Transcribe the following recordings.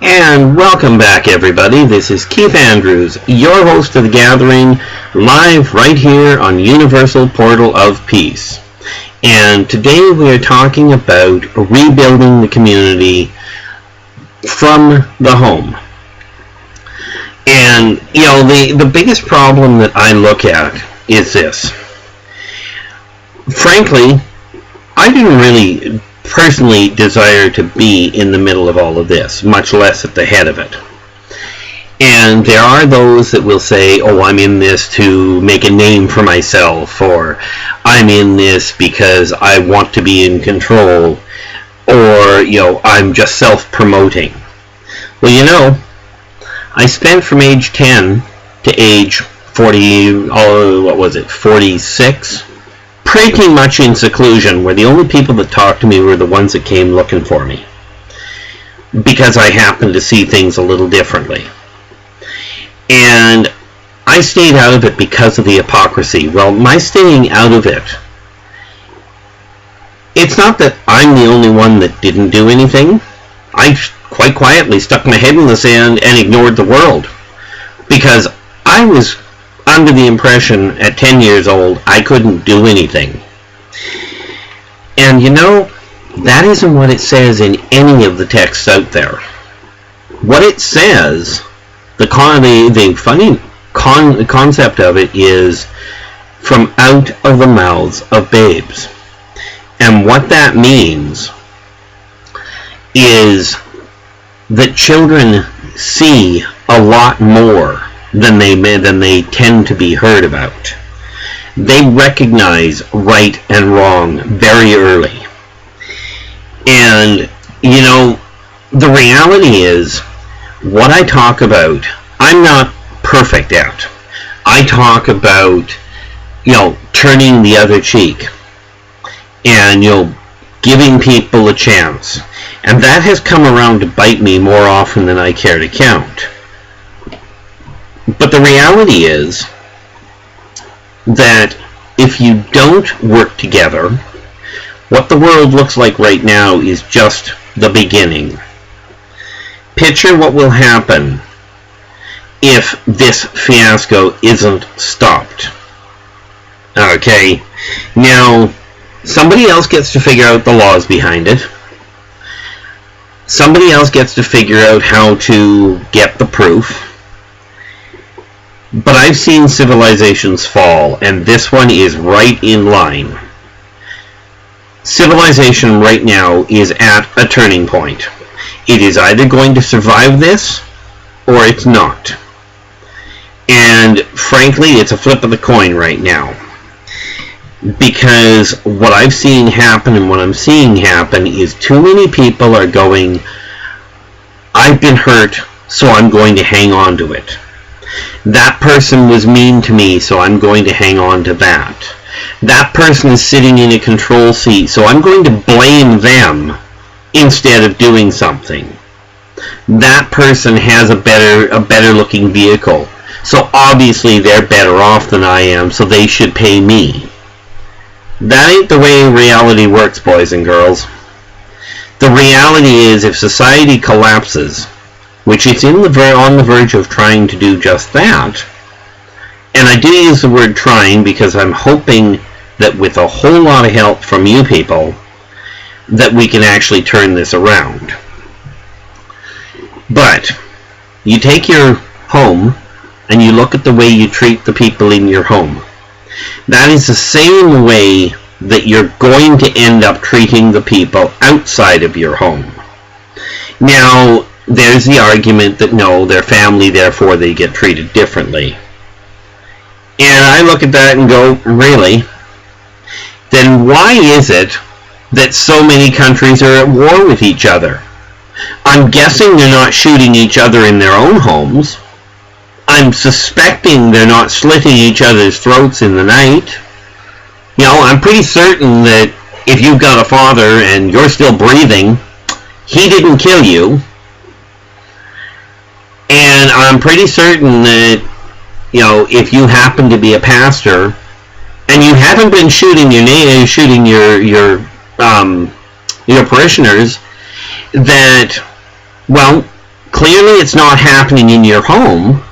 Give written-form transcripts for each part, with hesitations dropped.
And welcome back, everybody. This is Keith Andrews, your host of The Gathering, live right here on Universal Portal of Peace. And today we are talking about rebuilding the community from the home. And, the biggest problem that I look at is this. Frankly, I didn't really personally desire to be in the middle of all of this, much less at the head of it. And there are those that will say, oh, I'm in this to make a name for myself, or I'm in this because I want to be in control, or, I'm just self-promoting. Well, I spent from age 10 to age 46, pretty much in seclusion, where the only people that talked to me were the ones that came looking for me, because I happened to see things a little differently. And I stayed out of it because of the hypocrisy. Well, my staying out of it, it's not that I'm the only one that didn't do anything. I quite quietly stuck my head in the sand and ignored the world, because I was under the impression at 10 years old I couldn't do anything. And that isn't what it says in any of the texts out there. What it says, the funny concept of it is from out of the mouths of babes. And what that means is that children see a lot more than they tend to be heard about. They recognize right and wrong very early. And, the reality is, what I talk about, I'm not perfect at. I talk about, turning the other cheek and, giving people a chance. And that has come around to bite me more often than I care to count. But the reality is that if you don't work together, what the world looks like right now is just the beginning. Picture what will happen if this fiasco isn't stopped. Okay, now somebody else gets to figure out the laws behind it. Somebody else gets to figure out how to get the proof. But I've seen civilizations fall, and this one is right in line. Civilization right now is at a turning point. It is either going to survive this, or it's not. And frankly, it's a flip of the coin right now. Because what I've seen happen and what I'm seeing happen is too many people are going, I've been hurt, so I'm going to hang on to it. That person was mean to me, so I'm going to hang on to that. That person is sitting in a control seat, so I'm going to blame them instead of doing something. That person has a better looking vehicle, so obviously they're better off than I am, so they should pay me. That ain't the way reality works, boys and girls. The reality is, if society collapses, which it's on the verge of trying to do just that. And I do use the word trying because I'm hoping that with a whole lot of help from you people, that we can actually turn this around. But you take your home and you look at the way you treat the people in your home. That is the same way that you're going to end up treating the people outside of your home. Now, there's the argument that no, they're family, therefore they get treated differently. And I look at that and go, really? Then why is it that so many countries are at war with each other? I'm guessing they're not shooting each other in their own homes. I'm suspecting they're not slitting each other's throats in the night. I'm pretty certain that if you've got a father and you're still breathing, he didn't kill you. And I'm pretty certain that, if you happen to be a pastor and you haven't been shooting your parishioners, that Well, clearly it's not happening in your home,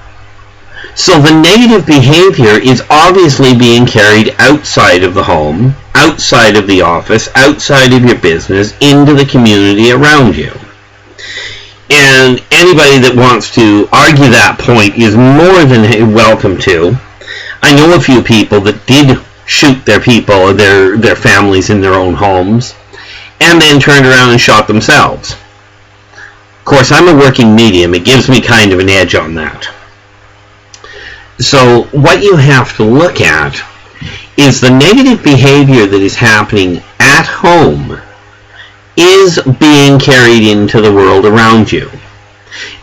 so the negative behavior is obviously being carried outside of the home, outside of the office, outside of your business, into the community around you. And anybody that wants to argue that point is more than welcome to. I know a few people that did shoot their people or their families in their own homes, and then turned around and shot themselves. Of course, I'm a working medium. It gives me kind of an edge on that. So what you have to look at is the negative behavior that is happening at home is being carried into the world around you.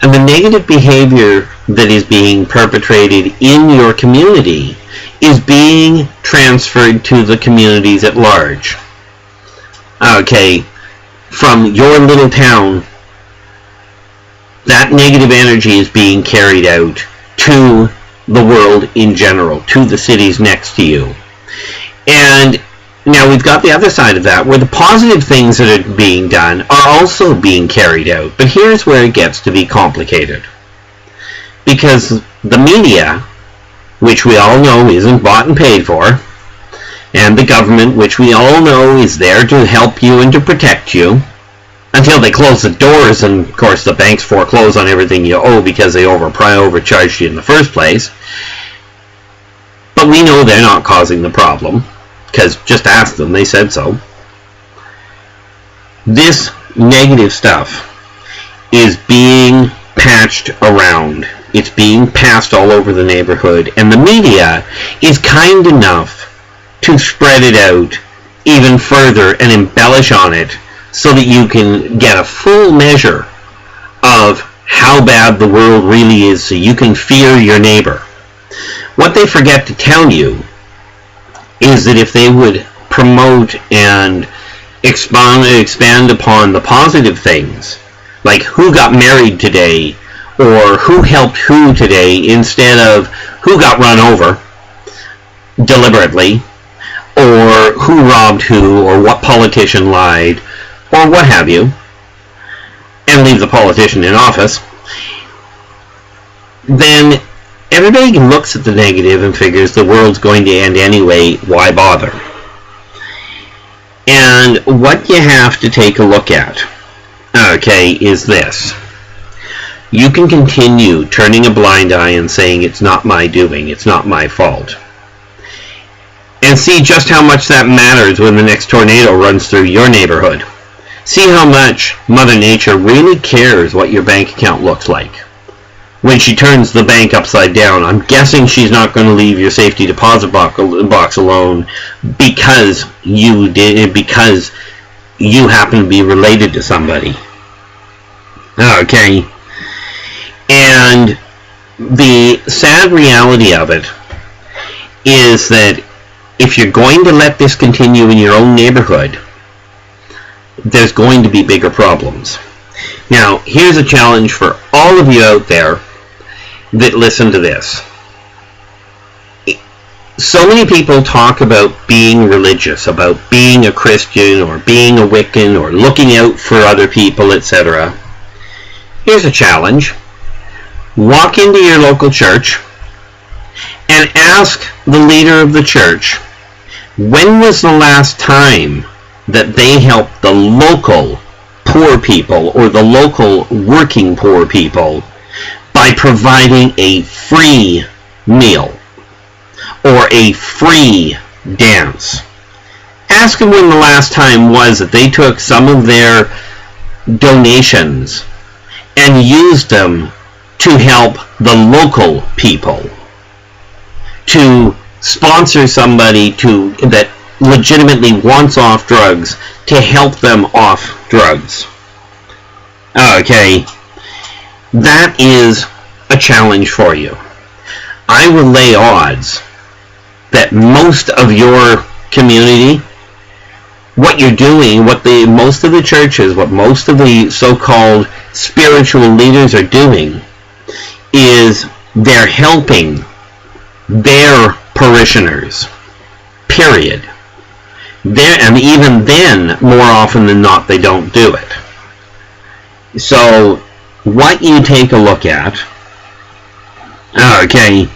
And the negative behavior that is being perpetrated in your community is being transferred to the communities at large. Okay, from your little town, that negative energy is being carried out to the world in general, to the cities next to you. And now we've got the other side of that, where the positive things that are being done are also being carried out. But here's where it gets to be complicated. Because the media, which we all know isn't bought and paid for, and the government, which we all know is there to help you and to protect you, until they close the doors, and of course the banks foreclose on everything you owe because they overcharged you in the first place. But we know they're not causing the problem, because just ask them, they said so. This negative stuff is being patched around. It's being passed all over the neighborhood, and the media is kind enough to spread it out even further and embellish on it so that you can get a full measure of how bad the world really is, so you can fear your neighbor. What they forget to tell you is that if they would promote and expand upon the positive things, like who got married today, or who helped who today, instead of who got run over deliberately, or who robbed who, or what politician lied, or what have you, and leave the politician in office, then everybody looks at the negative and figures the world's going to end anyway, why bother? And what you have to take a look at, okay, is this. You can continue turning a blind eye and saying it's not my doing, it's not my fault, and see just how much that matters when the next tornado runs through your neighborhood. See how much Mother Nature really cares what your bank account looks like. When she turns the bank upside down, I'm guessing she's not going to leave your safety deposit box alone because you happen to be related to somebody. Okay. And the sad reality of it is that if you're going to let this continue in your own neighborhood, there's going to be bigger problems. Now, here's a challenge for all of you out there that listen to this. So many people talk about being religious, about being a Christian or being a Wiccan or looking out for other people, etc. Here's a challenge. Walk into your local church and ask the leader of the church, when was the last time that they helped the local poor people or the local working poor people by providing a free meal or a free dance? Ask them when the last time was that they took some of their donations and used them to help the local people, to sponsor somebody that legitimately wants off drugs, to help them off drugs. Okay, that is a challenge for you. I will lay odds that most of your community, what you're doing, most of the churches, what most of the so-called spiritual leaders are doing, is they're helping their parishioners, period. And even then, more often than not, they don't do it. So what you take a look at, okay,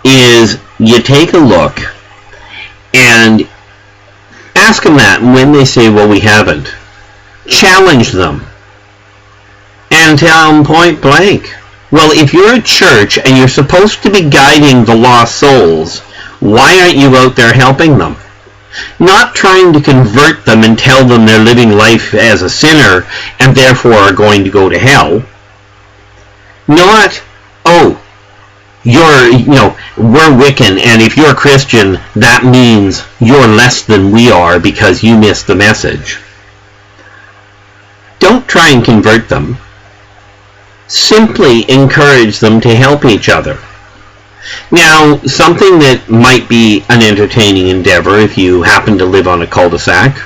is you take a look and ask them that, and when they say, well, we haven't, challenge them and tell them point blank, well, if you're a church and you're supposed to be guiding the lost souls, why aren't you out there helping them? Not trying to convert them and tell them they're living life as a sinner and therefore are going to go to hell. Not, oh, we're Wiccan, and if you're Christian, that means you're less than we are because you missed the message. Don't try and convert them. Simply encourage them to help each other. Now, something that might be an entertaining endeavor if you happen to live on a cul-de-sac,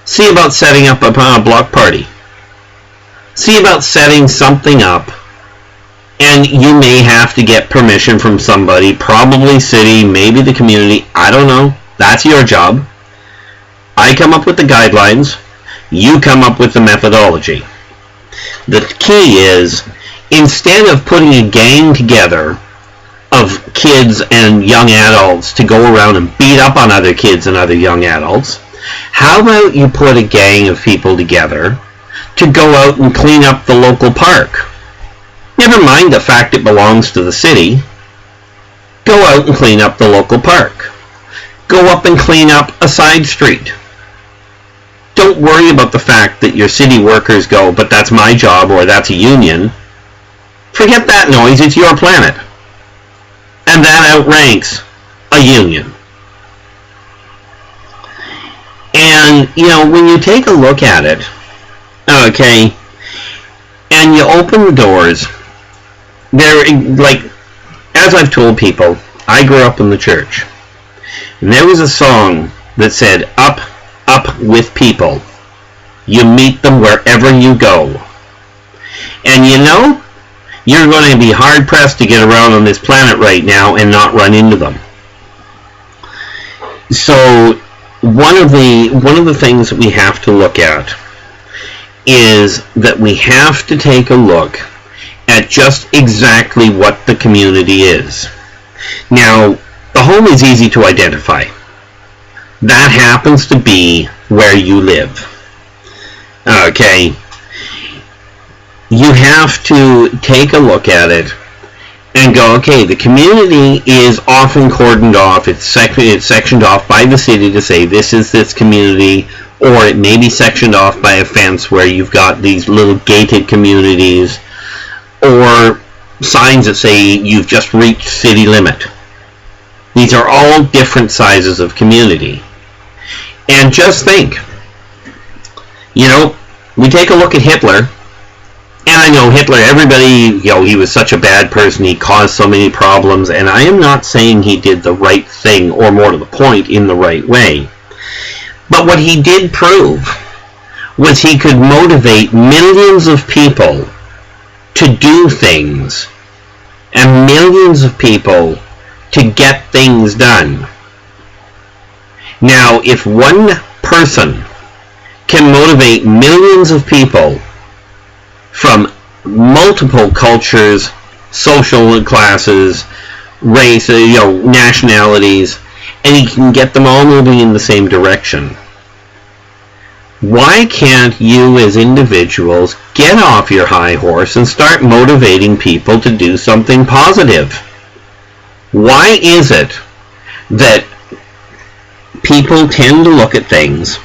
see about setting up a block party. See about setting something up, and you may have to get permission from somebody, probably city, maybe the community, I don't know. That's your job. I come up with the guidelines, you come up with the methodology. The key is, instead of putting a gang together of kids and young adults to go around and beat up on other kids and other young adults, how about you put a gang of people together to go out and clean up the local park? Never mind the fact it belongs to the city. Go out and clean up the local park. Go up and clean up a side street. Don't worry about the fact that your city workers go, but that's my job or that's a union. Forget that noise, it's your planet. And that outranks a union. And, when you take a look at it, okay, and you open the doors, as I've told people, I grew up in the church. And there was a song that said, up, up with people. You meet them wherever you go. And you're going to be hard-pressed to get around on this planet right now and not run into them. So one of the things that we have to look at is that we have to take a look at just exactly what the community is. Now, the home is easy to identify. That happens to be where you live. Okay. You have to take a look at it and go, okay, the community is often cordoned off. It's sectioned off by the city to say this is this community, or it may be sectioned off by a fence where you've got these little gated communities, or signs that say you've just reached city limit. These are all different sizes of community. And just think, we take a look at Hitler, and I know Hitler, everybody, he was such a bad person, he caused so many problems, and I am not saying he did the right thing, or more to the point, in the right way. But what he did prove was he could motivate millions of people to do things, and millions of people to get things done. Now, if one person can motivate millions of people from multiple cultures, social classes, race, nationalities, and he can get them all moving in the same direction, why can't you as individuals get off your high horse and start motivating people to do something positive? Why is it that people tend to look at things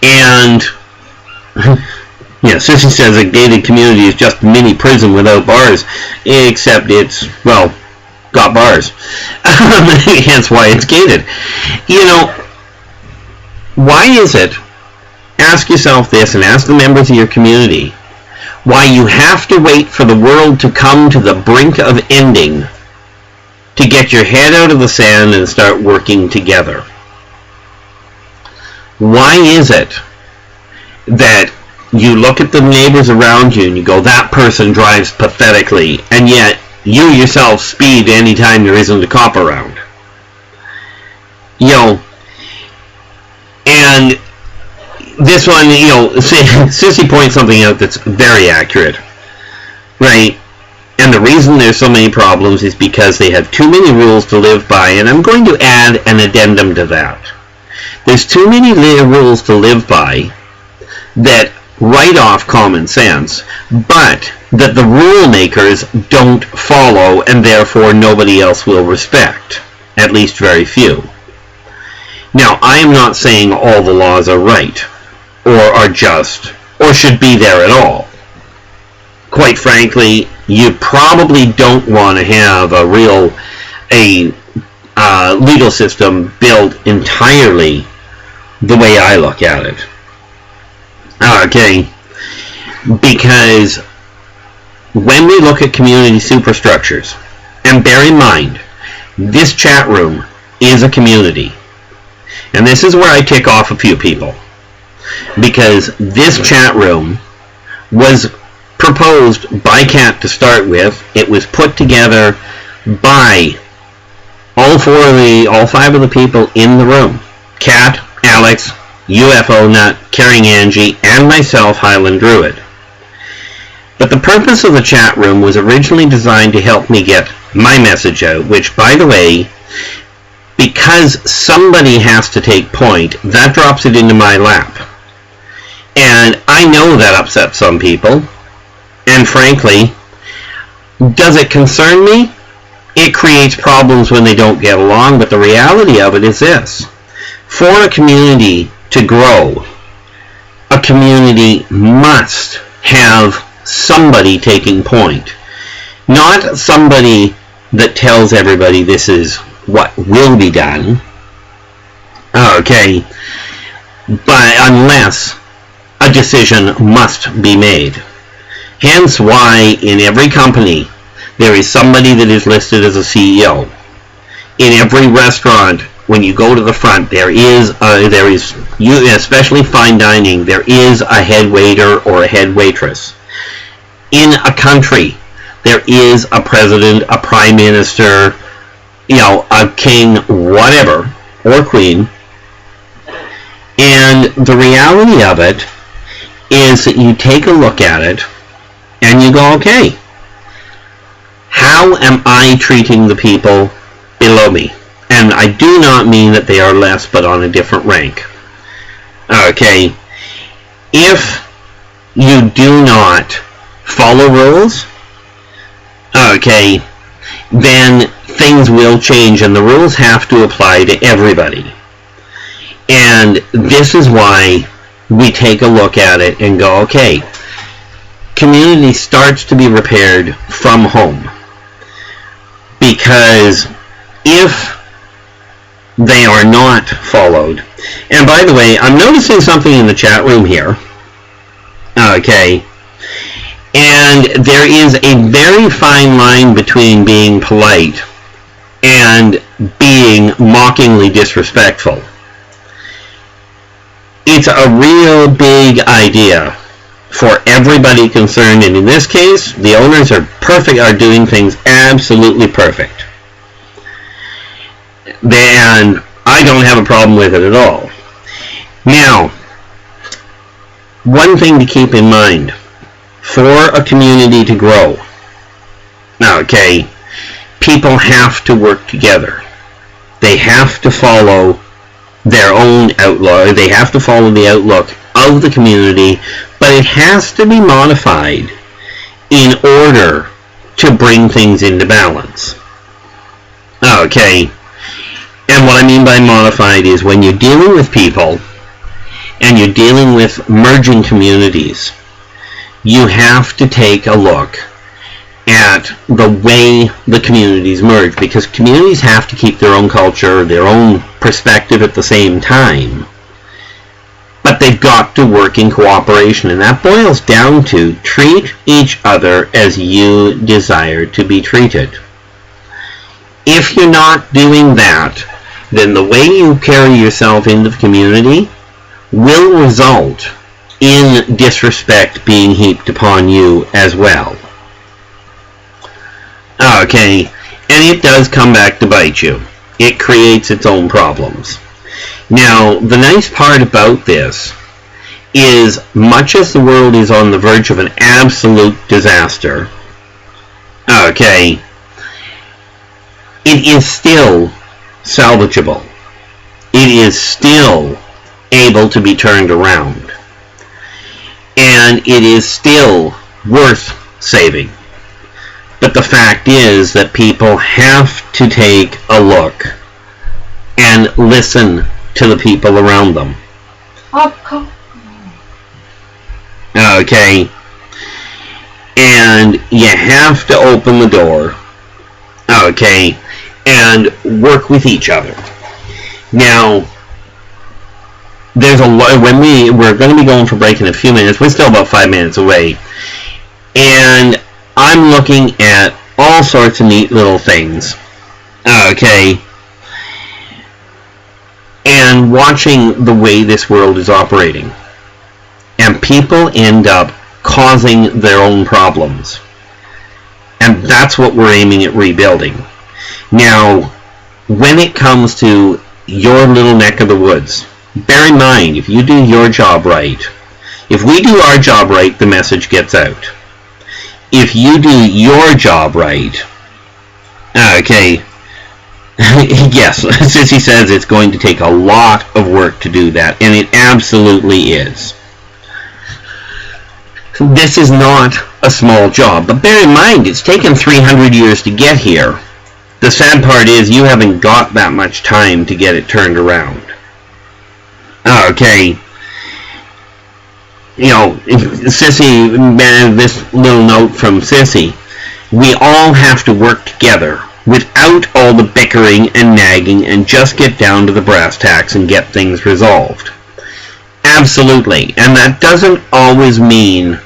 and Sissy says a gated community is just a mini prison without bars, except it's, got bars. Hence why it's gated. Why is it, ask yourself this and ask the members of your community, why you have to wait for the world to come to the brink of ending to get your head out of the sand and start working together? Why is it that you look at the neighbors around you and you go, that person drives pathetically, and yet you yourself speed anytime there isn't a cop around? And this this one, Sissy points something out that's very accurate, right? And the reason there's so many problems is because they have too many rules to live by, and I'm going to add an addendum to that. There's too many rules to live by that write off common sense, but that the rule makers don't follow, and therefore nobody else will respect, at least very few. Now, I am not saying all the laws are right, or are just, or should be there at all. Quite frankly, you probably don't want to have a legal system built entirely the way I look at it. Okay, because when we look at community superstructures, and bear in mind, this chat room is a community, and this is where I tick off a few people, because this chat room was proposed by Kat to start with. It was put together by all five of the people in the room: Kat, Alex, UFO Nut, Caring Angie, and myself, Highland Druid. But the purpose of the chat room was originally designed to help me get my message out, which, by the way, because somebody has to take point, that drops it into my lap. And I know that upsets some people, and frankly, does it concern me? It creates problems when they don't get along, but the reality of it is this: for a community to grow, a community must have somebody taking point. Not somebody that tells everybody this is what will be done. Okay, but unless a decision must be made. Hence why in every company there is somebody that is listed as a CEO. In every restaurant, when you go to the front, there is, especially fine dining, there is a head waiter or a head waitress. In a country, there is a president, a prime minister, a king, whatever, or queen. And the reality of it is that you take a look at it and you go, okay, how am I treating the people below me? And I do not mean that they are less, but on a different rank. Okay, if you do not follow rules, okay, then things will change, and the rules have to apply to everybody. And this is why we take a look at it and go, okay, community starts to be repaired from home. Because if they are not followed, and by the way, I'm noticing something in the chat room here, okay, and there is a very fine line between being polite and being mockingly disrespectful. It's a real big idea for everybody concerned, and in this case, the owners are doing things absolutely perfect. And I don't have a problem with it at all. Now, one thing to keep in mind, for a community to grow, okay, people have to work together. They have to follow their own outlook. They have to follow the outlook of the community, but it has to be modified in order to bring things into balance. Okay, and what I mean by modified is when you're dealing with people and you're dealing with merging communities, you have to take a look at the way the communities merge, because communities have to keep their own culture, their own perspective at the same time, but they've got to work in cooperation, and that boils down to treat each other as you desire to be treated. If you're not doing that, then the way you carry yourself into the community will result in disrespect being heaped upon you as well. Okay, and it does come back to bite you. It creates its own problems. Now, the nice part about this is, much as the world is on the verge of an absolute disaster, okay, it is still salvageable. It is still able to be turned around. And it is still worth saving. But the fact is that people have to take a look and listen to the people around them. Okay? And you have to open the door, okay, and work with each other. Now, there's a lot, we're going to be going for break in a few minutes. We're still about 5 minutes away. And I'm looking at all sorts of neat little things, okay, and watching the way this world is operating. And people end up causing their own problems. And that's what we're aiming at rebuilding. Now, when it comes to your little neck of the woods, bear in mind, if you do your job right, if we do our job right, the message gets out. If you do your job right, okay, yes, Sissy says it's going to take a lot of work to do that, and it absolutely is. This is not a small job, but bear in mind, it's taken 300 years to get here. The sad part is you haven't got that much time to get it turned around. Okay. You know, Sissy, this little note from Sissy, we all have to work together without all the bickering and nagging and just get down to the brass tacks and get things resolved. Absolutely. And that doesn't always mean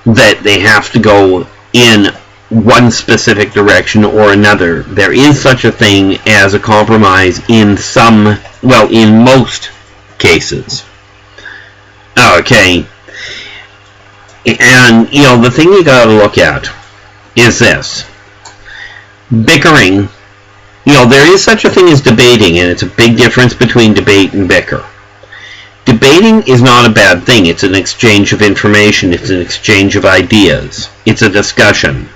that they have to go in one specific direction or another. There is such a thing as a compromise in in most cases. Okay. And, you know, the thing you gotta look at is this. Bickering, you know, there is such a thing as debating, and it's a big difference between debate and bicker. Debating is not a bad thing. It's an exchange of information. It's an exchange of ideas. It's a discussion.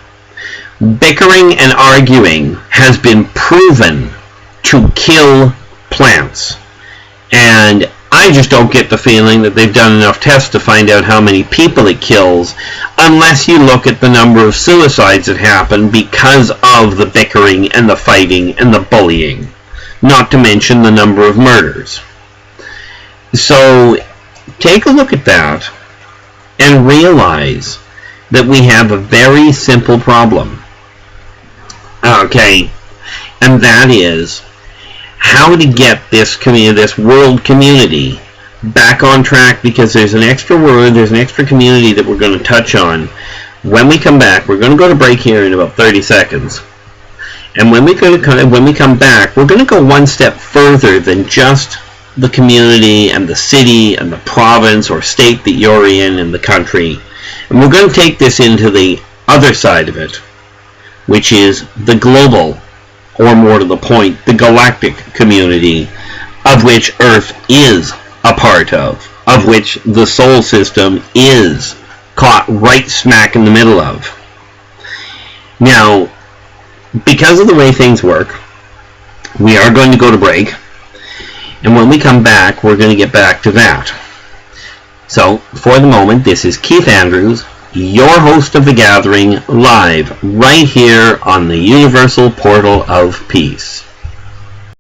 Bickering and arguing has been proven to kill plants. And I just don't get the feeling that they've done enough tests to find out how many people it kills, unless you look at the number of suicides that happen because of the bickering and the fighting and the bullying, not to mention the number of murders. So take a look at that and realize that we have a very simple problem. Okay, and that is how to get this world community back on track, because there's an extra word, there's an extra community that we're going to touch on. When we come back, we're going to go to break here in about 30 seconds. And when we come back, we're going to go one step further than just the community and the city and the province or state that you're in and the country. And we're going to take this into the other side of it, which is the global, or more to the point, the galactic community, of which Earth is a part of which the Sol system is caught right smack in the middle of. Now, because of the way things work, we are going to go to break, and when we come back, we're going to get back to that. So, for the moment, this is Keith Andrews, your host of The Gathering, live right here on the Universal Portal of Peace.